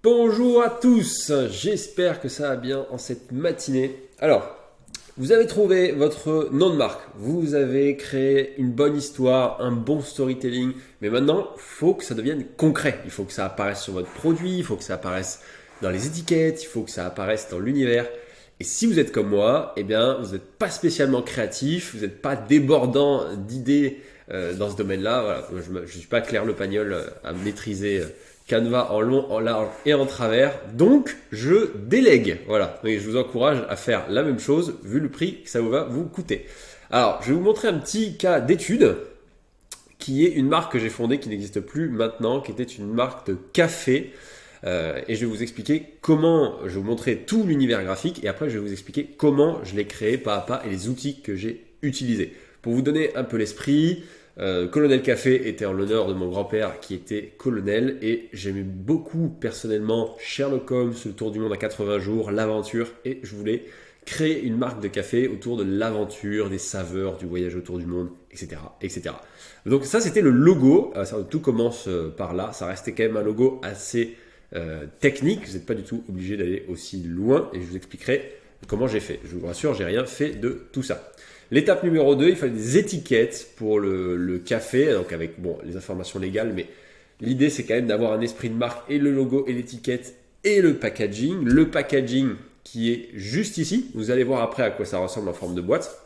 Bonjour à tous, j'espère que ça va bien en cette matinée. Alors, vous avez trouvé votre nom de marque, vous avez créé une bonne histoire, un bon storytelling, mais maintenant, il faut que ça devienne concret. Il faut que ça apparaisse sur votre produit, il faut que ça apparaisse dans les étiquettes, il faut que ça apparaisse dans l'univers. Et si vous êtes comme moi, eh bien, vous n'êtes pas spécialement créatif, vous n'êtes pas débordant d'idées dans ce domaine-là. Voilà, je ne suis pas Claire Le Pagnol à maîtriser Canva en long, en large et en travers. Donc, je délègue. Voilà. Donc, je vous encourage à faire la même chose vu le prix que ça va vous coûter. Alors, je vais vous montrer un petit cas d'étude qui est une marque que j'ai fondée qui n'existe plus maintenant, qui était une marque de café. Et je vais vous expliquer comment, je vais vous montrer tout l'univers graphique et après je vais vous expliquer comment je l'ai créé pas à pas et les outils que j'ai utilisés. Pour vous donner un peu l'esprit, Colonel Café était en l'honneur de mon grand-père qui était colonel et j'aimais beaucoup personnellement Sherlock Holmes, le tour du monde en 80 jours, l'aventure et je voulais créer une marque de café autour de l'aventure, des saveurs, du voyage autour du monde, etc. etc. Donc ça c'était le logo, tout commence par là, ça restait quand même un logo assez technique, vous n'êtes pas du tout obligé d'aller aussi loin et je vous expliquerai comment j'ai fait. Je vous rassure, j'ai rien fait de tout ça. L'étape numéro 2, il fallait des étiquettes pour le café, donc avec les informations légales, mais l'idée c'est quand même d'avoir un esprit de marque et le logo et l'étiquette et le packaging. Le packaging qui est juste ici, vous allez voir après à quoi ça ressemble en forme de boîte.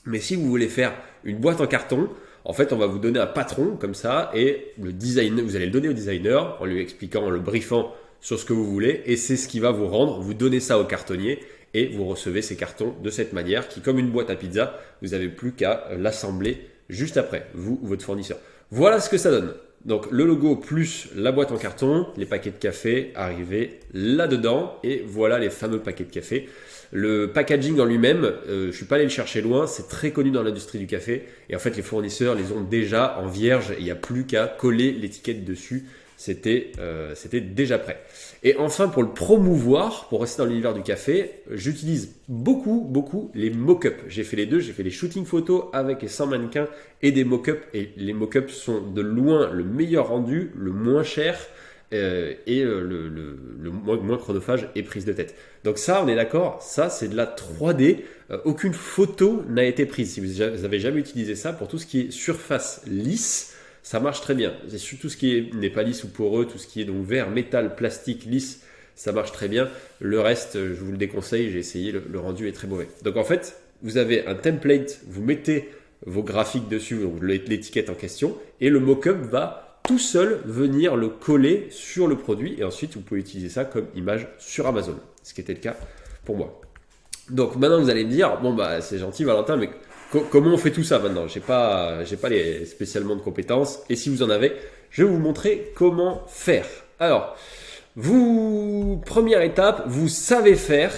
Mais si vous voulez faire une boîte en carton, en fait, on va vous donner un patron comme ça et le designer, vous allez le donner au designer en lui expliquant, en le briefant sur ce que vous voulez et c'est ce qui va vous rendre. Vous donnez ça au cartonnier et vous recevez ces cartons de cette manière qui, comme une boîte à pizza, vous n'avez plus qu'à l'assembler juste après, vous ou votre fournisseur. Voilà ce que ça donne. Donc le logo plus la boîte en carton, les paquets de café arrivés là-dedans et voilà les fameux paquets de café. Le packaging en lui-même, je ne suis pas allé le chercher loin, c'est très connu dans l'industrie du café et en fait les fournisseurs les ont déjà en vierge, il n'y a plus qu'à coller l'étiquette dessus, c'était déjà prêt. Et enfin pour le promouvoir, pour rester dans l'univers du café, j'utilise beaucoup les mock-ups. J'ai fait les deux, j'ai fait les shootings photos avec et sans mannequin et des mock-ups et les mock-ups sont de loin le meilleur rendu, le moins cher le moins chronophage et prise de tête. Donc ça, on est d'accord, ça c'est de la 3D. Aucune photo n'a été prise. Si vous n'avez jamais utilisé ça, pour tout ce qui est surface lisse, ça marche très bien. C'est surtout tout ce qui n'est pas lisse ou poreux, tout ce qui est donc verre, métal, plastique, lisse, ça marche très bien. Le reste, je vous le déconseille, j'ai essayé, le rendu est très mauvais. Donc en fait, vous avez un template, vous mettez vos graphiques dessus, donc l'étiquette en question, et le mock-up va tout seul venir le coller sur le produit et ensuite vous pouvez utiliser ça comme image sur Amazon, ce qui était le cas pour moi. Donc maintenant vous allez me dire, bon bah c'est gentil Valentin, mais comment on fait tout ça maintenant? J'ai pas spécialement de compétences et si vous en avez, je vais vous montrer comment faire. Alors, première étape, vous savez faire.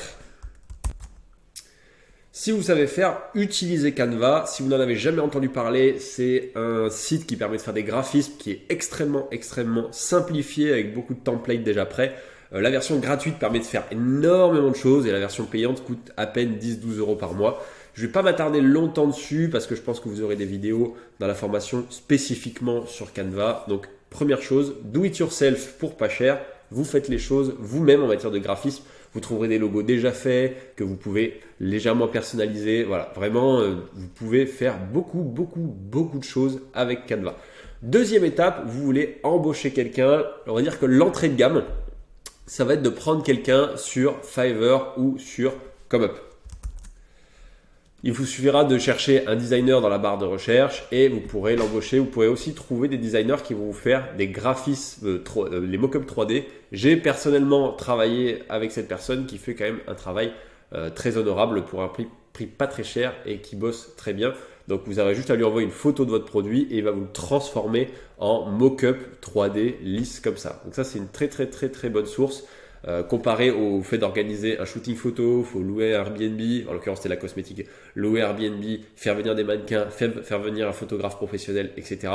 Si vous savez faire, utilisez Canva. Si vous n'en avez jamais entendu parler, c'est un site qui permet de faire des graphismes qui est extrêmement simplifié avec beaucoup de templates déjà prêts. La version gratuite permet de faire énormément de choses et la version payante coûte à peine 10-12 euros par mois. Je ne vais pas m'attarder longtemps dessus parce que je pense que vous aurez des vidéos dans la formation spécifiquement sur Canva. Donc première chose, do it yourself pour pas cher. Vous faites les choses vous-même en matière de graphisme. Vous trouverez des logos déjà faits que vous pouvez légèrement personnaliser. Voilà, vraiment, vous pouvez faire beaucoup de choses avec Canva. Deuxième étape, vous voulez embaucher quelqu'un. On va dire que l'entrée de gamme, ça va être de prendre quelqu'un sur Fiverr ou sur ComeUp. Il vous suffira de chercher un designer dans la barre de recherche et vous pourrez l'embaucher. Vous pourrez aussi trouver des designers qui vont vous faire des graphismes, les mock-ups 3D. J'ai personnellement travaillé avec cette personne qui fait quand même un travail très honorable pour un prix pas très cher et qui bosse très bien. Donc vous aurez juste à lui envoyer une photo de votre produit et il va vous le transformer en mock-up 3D lisse comme ça. Donc ça c'est une très bonne source. Comparé au fait d'organiser un shooting photo, il faut louer un Airbnb, en l'occurrence c'était la cosmétique, louer Airbnb, faire venir des mannequins, faire venir un photographe professionnel, etc.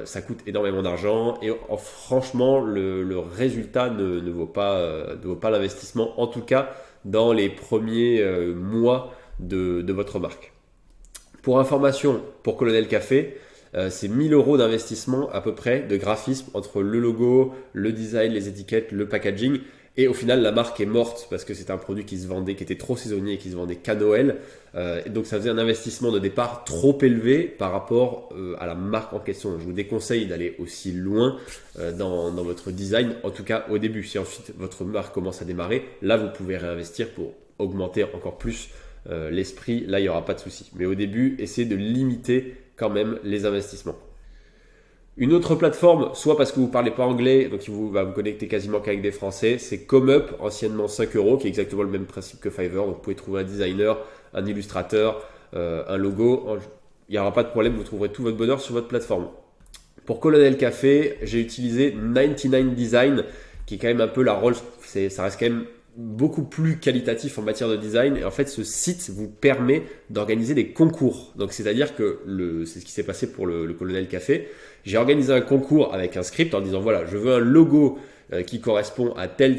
Ça coûte énormément d'argent et franchement le résultat ne vaut pas l'investissement, en tout cas dans les premiers mois de votre marque. Pour information, pour Colonel Café, c'est 1000 euros d'investissement à peu près de graphisme entre le logo, le design, les étiquettes, le packaging. Et au final, la marque est morte parce que c'était un produit qui se vendait, qui était trop saisonnier et qui se vendait qu'à Noël. Et donc ça faisait un investissement de départ trop élevé par rapport à la marque en question. Je vous déconseille d'aller aussi loin dans votre design, en tout cas au début. Si ensuite votre marque commence à démarrer, là vous pouvez réinvestir pour augmenter encore plus l'esprit. Là, il n'y aura pas de souci. Mais au début, essayez de limiter quand même les investissements. Une autre plateforme, soit parce que vous ne parlez pas anglais, donc il va vous connecter quasiment qu'avec des Français, c'est ComeUp, anciennement 5 euros, qui est exactement le même principe que Fiverr. Donc vous pouvez trouver un designer, un illustrateur, un logo. Il n'y aura pas de problème, vous trouverez tout votre bonheur sur votre plateforme. Pour Colonel Café, j'ai utilisé 99 Design, qui est quand même un peu la rôle, ça reste quand même beaucoup plus qualitatif en matière de design. Et en fait, ce site vous permet d'organiser des concours. Donc, c'est-à-dire que c'est ce qui s'est passé pour le Colonel Café. J'ai organisé un concours avec un script en disant voilà, je veux un logo qui correspond à tel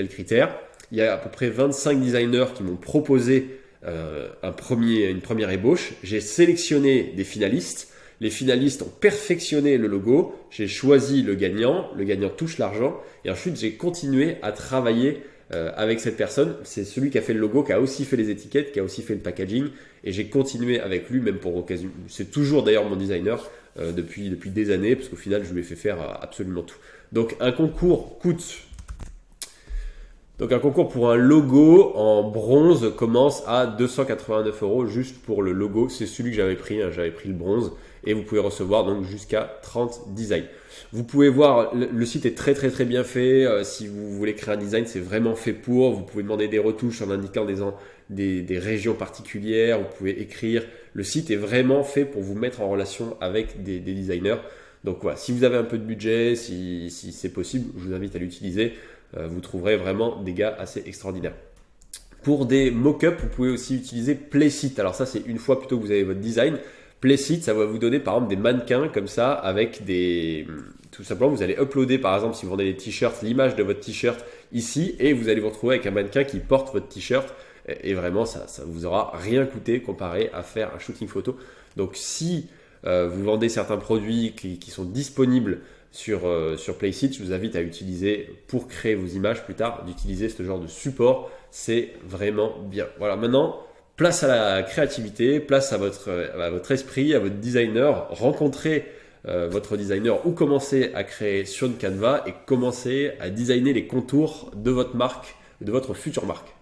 critère. Il y a à peu près 25 designers qui m'ont proposé une première ébauche. J'ai sélectionné des finalistes. Les finalistes ont perfectionné le logo. J'ai choisi le gagnant. Le gagnant touche l'argent. Et ensuite, j'ai continué à travailler avec cette personne. C'est celui qui a fait le logo, qui a aussi fait les étiquettes, qui a aussi fait le packaging. Et j'ai continué avec lui, même pour occasion. C'est toujours d'ailleurs mon designer depuis des années, parce qu'au final, je lui ai fait faire absolument tout. Donc, un concours pour un logo en bronze commence à 289 euros juste pour le logo. C'est celui que j'avais pris. J'avais pris le bronze. Et vous pouvez recevoir donc jusqu'à 30 designs. Vous pouvez voir, le site est très bien fait. Si vous voulez créer un design, c'est vraiment fait pour. Vous pouvez demander des retouches en indiquant des régions particulières. Vous pouvez écrire. Le site est vraiment fait pour vous mettre en relation avec des designers. Donc voilà, si vous avez un peu de budget, si c'est possible, je vous invite à l'utiliser. Vous trouverez vraiment des gars assez extraordinaires. Pour des mock-ups, vous pouvez aussi utiliser Playsit. Alors ça, c'est une fois plutôt que vous avez votre design. Playsit, ça va vous donner par exemple des mannequins comme ça avec tout simplement, vous allez uploader par exemple si vous vendez des t-shirts, l'image de votre t-shirt ici et vous allez vous retrouver avec un mannequin qui porte votre t-shirt et vraiment ça vous aura rien coûté comparé à faire un shooting photo. Donc si vous vendez certains produits qui sont disponibles sur Playsit, je vous invite à utiliser pour créer vos images plus tard, d'utiliser ce genre de support, c'est vraiment bien. Voilà, maintenant place à la créativité, place à votre esprit, à votre designer. Rencontrez votre designer ou commencez à créer sur une Canva et commencez à designer les contours de votre marque, de votre future marque.